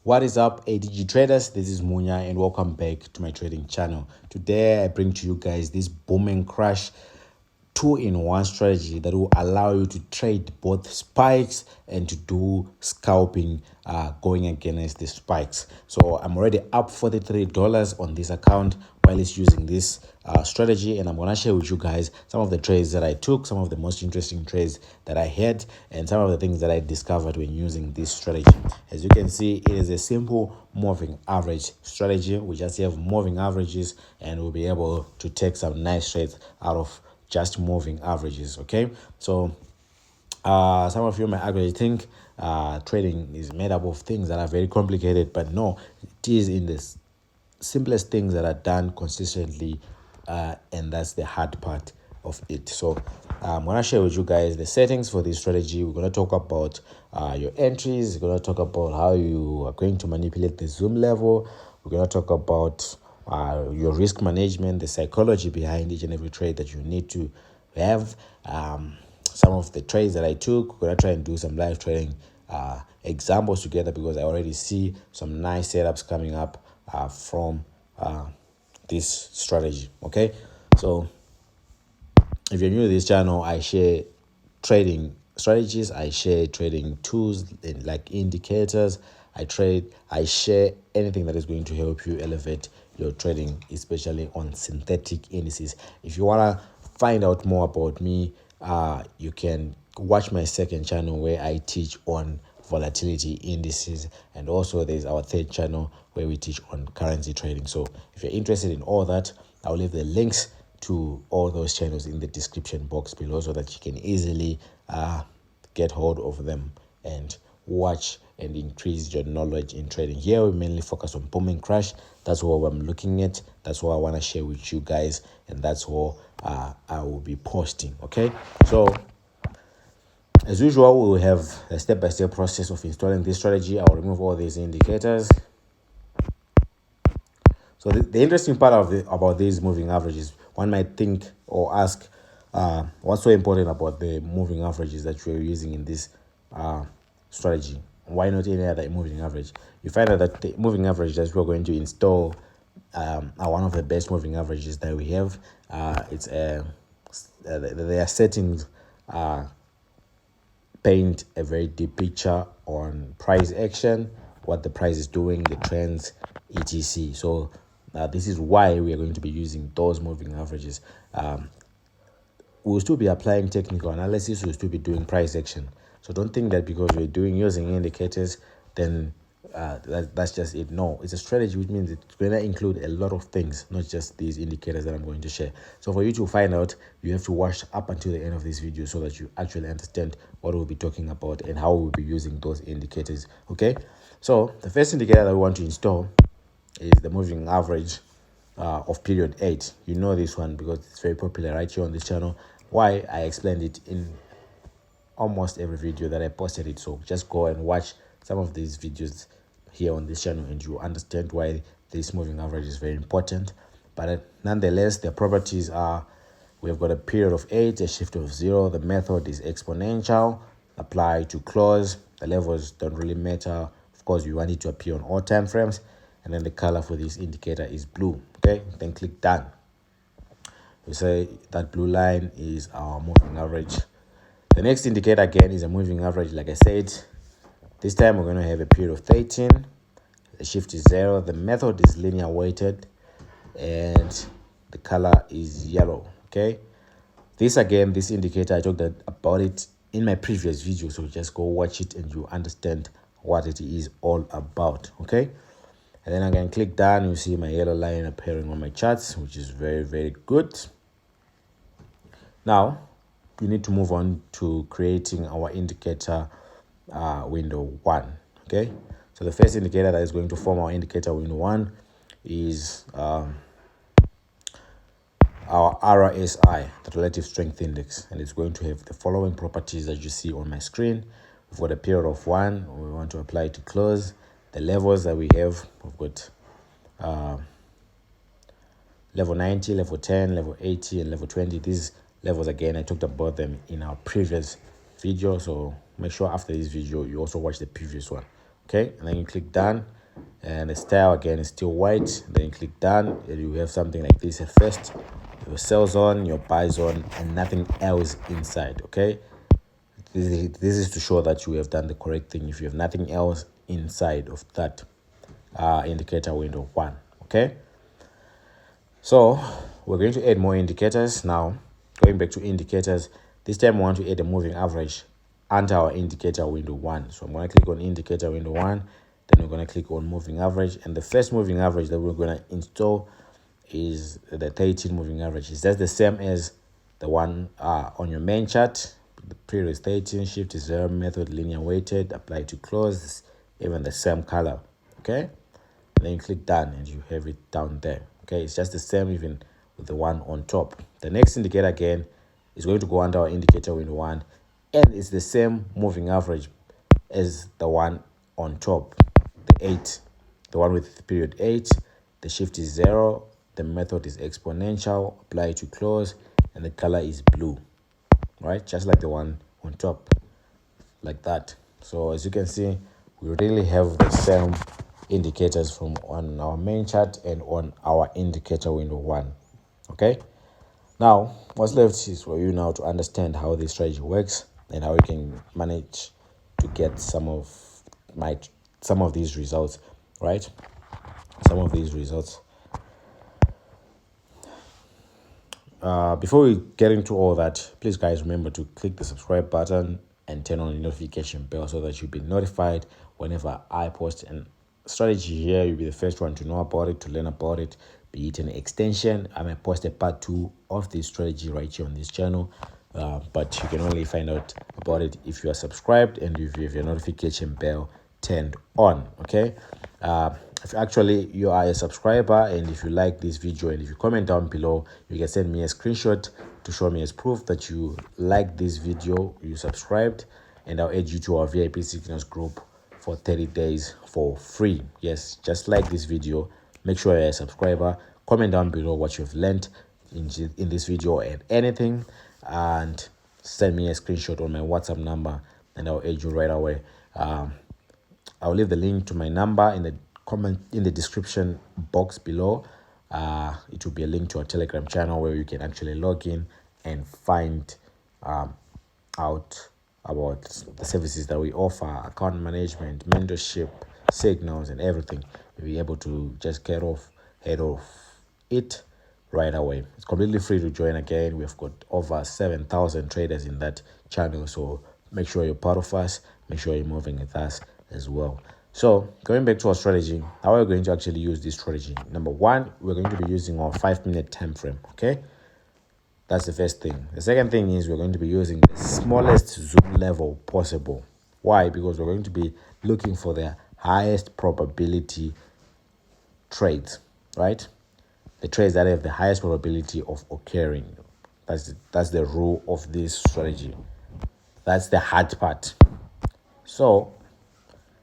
What is up, ADG traders? This is Munya and welcome back to my trading channel. Today I bring to you guys this boom and crash two-in-one strategy that will allow you to trade both spikes and to do scalping going against the spikes. So I'm already up $43 on this account while it's using this strategy, and I'm gonna share with you guys some of the trades that I took, some of the most interesting trades that I had, and some of the things that I discovered when using this strategy. As you can see, it is a simple moving average strategy. We just have moving averages and we'll be able to take some nice trades out of just moving averages. Okay, so some of you might actually think trading is made up of things that are very complicated, but no, it is in the simplest things that are done consistently, and that's the hard part of it. So I'm gonna share with you guys the settings for this strategy. We're gonna talk about your entries. We're gonna talk about how you are going to manipulate the zoom level. We're gonna talk about your risk management, the psychology behind each and every trade that you need to have. Some of the trades that I took, we're gonna try and do some live trading examples together, because I already see some nice setups coming up from this strategy. Okay, so if you're new to this channel, I share trading strategies, I share trading tools like indicators. I share anything that is going to help you elevate your trading, especially on synthetic indices. If you want to find out more about me, you can watch my second channel where I teach on volatility indices, and also there's our third channel where we teach on currency trading. So if you're interested in all that, I'll leave the links to all those channels in the description box below, so that you can easily get hold of them and watch and increase your knowledge in trading. Here we mainly focus on boom and crash. That's what I'm looking at, that's what I want to share with you guys, and that's what I will be posting. Okay, so as usual, we will have a step-by-step process of installing this strategy. I'll remove all these indicators. So the interesting part about these moving averages, one might think or ask, what's so important about the moving averages that you're using in this strategy? Why not any other moving average? You find out that the moving average that we're going to install are one of the best moving averages that we have. It's their settings paint a very deep picture on price action, what the price is doing, the trends, etc. So this is why we are going to be using those moving averages. We'll still be applying technical analysis, we'll still be doing price action. So don't think that because we're using indicators, then that's just it. No, it's a strategy, which means it's going to include a lot of things, not just these indicators that I'm going to share. So for you to find out, you have to watch up until the end of this video, so that you actually understand what we'll be talking about and how we'll be using those indicators. Okay, so the first indicator that we want to install is the moving average of period 8. You know this one because it's very popular right here on this channel. Why? I explained it in almost every video that I posted it. So just go and watch some of these videos here on this channel, and you understand why this moving average is very important. But nonetheless, the properties are: we've got a period of 8, a shift of 0. The method is exponential. Apply to close. The levels don't really matter. Of course, you want it to appear on all time frames. And then the color for this indicator is blue. Okay, then click done. We say that blue line is our moving average. The next indicator again is a moving average. Like I said, this time we're going to have a period of 13. The shift is 0. The method is linear weighted, and the color is yellow. Okay, this indicator, I talked about it in my previous video, so just go watch it and you understand what it is all about. Okay, and then I can click done. You see my yellow line appearing on my charts, which is very, very good. Now we need to move on to creating our indicator window 1. Okay, so the first indicator that is going to form our indicator window 1 is our RSI, the relative strength index, and it's going to have the following properties that you see on my screen. We've got a period of 1. We want to apply to close. The levels that we have, we've got level 90, level 10, level 80, and level 20. These levels, again, I talked about them in our previous video, so make sure after this video you also watch the previous one. Okay, and then you click done. and the style again is still white. Then you click done and you have something like this at first. Your sells on, your buys on, and nothing else inside. Okay, this is to show that you have done the correct thing if you have nothing else inside of that indicator window 1. Okay, so we're going to add more indicators now. Going back to indicators, this time we want to add a moving average under our indicator window 1. So I'm going to click on indicator window 1, then we're going to click on moving average, and the first moving average that we're going to install is the 13 moving average. Is that the same as the one on your main chart? The period is 13, shift is 0, method linear weighted, apply to close, even the same color. Okay, and then you click done and you have it down there. Okay, it's just the same even with the one on top. The next indicator again is going to go under our indicator window 1, and it's the same moving average as the one on top, the 8, the one with period 8. The shift is 0, the method is exponential, apply to close, and the color is blue, right? Just like the one on top, like that. So as you can see, we really have the same indicators from on our main chart and on our indicator window 1. Okay, now what's left is for you now to understand how this strategy works and how you can manage to get some of these results, right? Some of these results. Before we get into all that, please guys remember to click the subscribe button and turn on the notification bell so that you'll be notified whenever I post a strategy here. You'll be the first one to know about it, to learn about it, be it an extension. I may post a part 2 of this strategy right here on this channel, but you can only find out about it if you are subscribed and if you have your notification bell turned on. Okay, if actually you are a subscriber and if you like this video and if you comment down below, you can send me a screenshot to show me as proof that you like this video, you subscribed, and I'll add you to our VIP Signals group for 30 days for free. Yes, just like this video, make sure you're a subscriber, comment down below what you've learned in this video and anything, and send me a screenshot on my WhatsApp number and I'll add you right away. I'll leave the link to my number in the description box below. It will be a link to our Telegram channel where you can actually log in and find out about the services that we offer, account management, mentorship, signals, and everything. You'll be able to just head off it right away. It's completely free to join. Again, we've got over 7,000 traders in that channel, so make sure you're part of us, make sure you're moving with us as well. So going back to our strategy, how are we going to actually use this strategy? Number 1, we're going to be using our 5-minute time frame. Okay, that's the first thing. The second thing is we're going to be using the smallest zoom level possible. Why? Because we're going to be looking for the highest probability trades, right? The trades that have the highest probability of occurring. That's the rule of this strategy. That's the hard part. So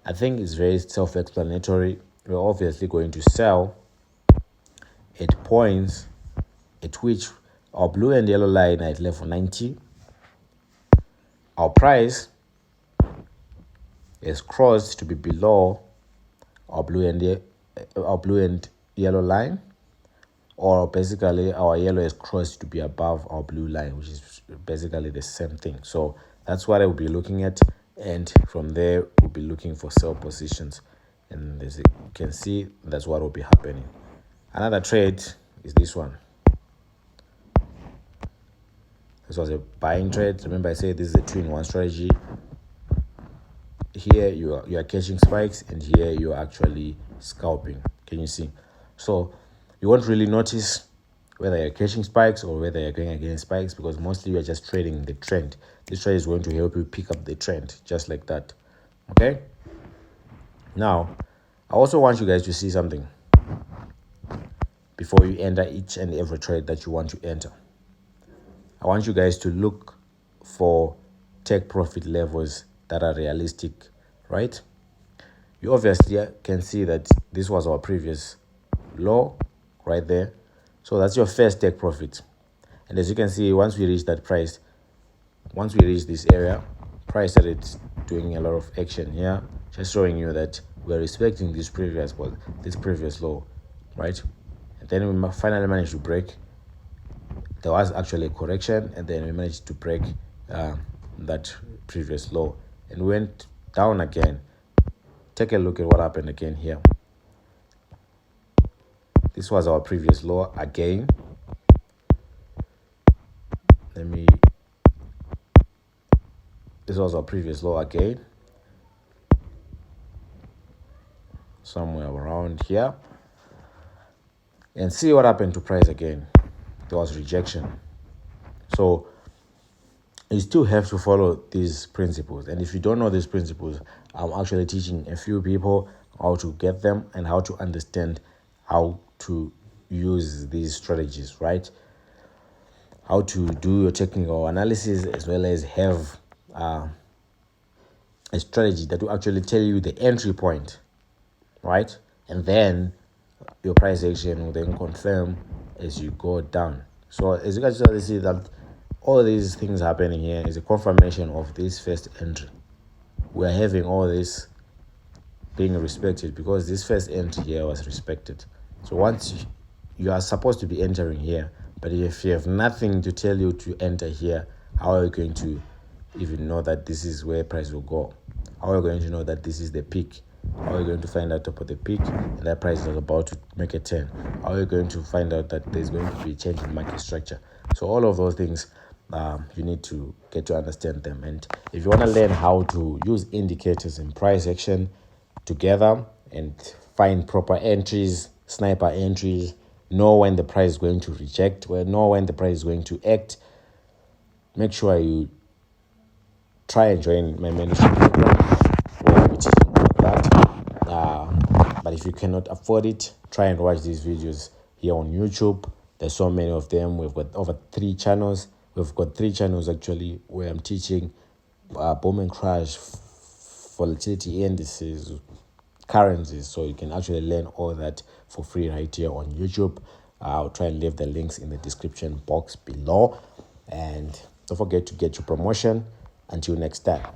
I think it's very self-explanatory. We're obviously going to sell at points at which our blue and yellow line are at level 90. Our price is crossed to be below our blue and yellow line, or basically our yellow is crossed to be above our blue line, which is basically the same thing. So that's what I will be looking at, and from there we'll be looking for sell positions, and as you can see, that's what will be happening. Another trade is this one. This was a buying trade. Remember I said this is a 2-in-1 strategy. Here you are catching spikes, and here you are actually scalping. Can you see? So you won't really notice whether you're catching spikes or whether you're going against spikes, because mostly you're just trading the trend. This trade is going to help you pick up the trend just like that. Okay, now I also want you guys to see something before you enter each and every trade that you want to enter. I want you guys to look for take profit levels that are realistic, right? You obviously can see that this was our previous low right there. So that's your first take profit. And as you can see, once we reach that price, once we reach this area, price started doing a lot of action here, just showing you that we're respecting this previous low, right? And then we finally managed to break. There was actually a correction, and then we managed to break that previous low and went down again. Take a look at what happened again here. This was our previous low again. This was our previous low again, somewhere around here. And see what happened to price again. There was rejection. So you still have to follow these principles. And if you don't know these principles, I'm actually teaching a few people how to get them and how to understand how to use these strategies, right? How to do your technical analysis, as well as have a strategy that will actually tell you the entry point, right? And then your price action will then confirm as you go down. So as you guys see that all these things happening here is a confirmation of this first entry. We are having all this being respected because this first entry here was respected. So once you are supposed to be entering here, but if you have nothing to tell you to enter here, how are you going to even know that this is where price will go? How are you going to know that this is the peak? How are you going to find out about the peak and that price is about to make a turn? How are you going to find out that there's going to be a change in market structure? So all of those things, you need to get to understand them. And if you want to learn how to use indicators and price action together and find proper entries, sniper entries, know when the price is going to reject, know when the price is going to act, make sure you try and join my mentorship program where I'll be teaching about that. But if you cannot afford it, try and watch these videos here on YouTube. There's so many of them. We've got over 3 channels. We've got 3 channels actually where I'm teaching boom and crash, volatility indices, currencies. So you can actually learn all that for free right here on YouTube. I'll try and leave the links in the description box below. And don't forget to get your promotion. Until next time.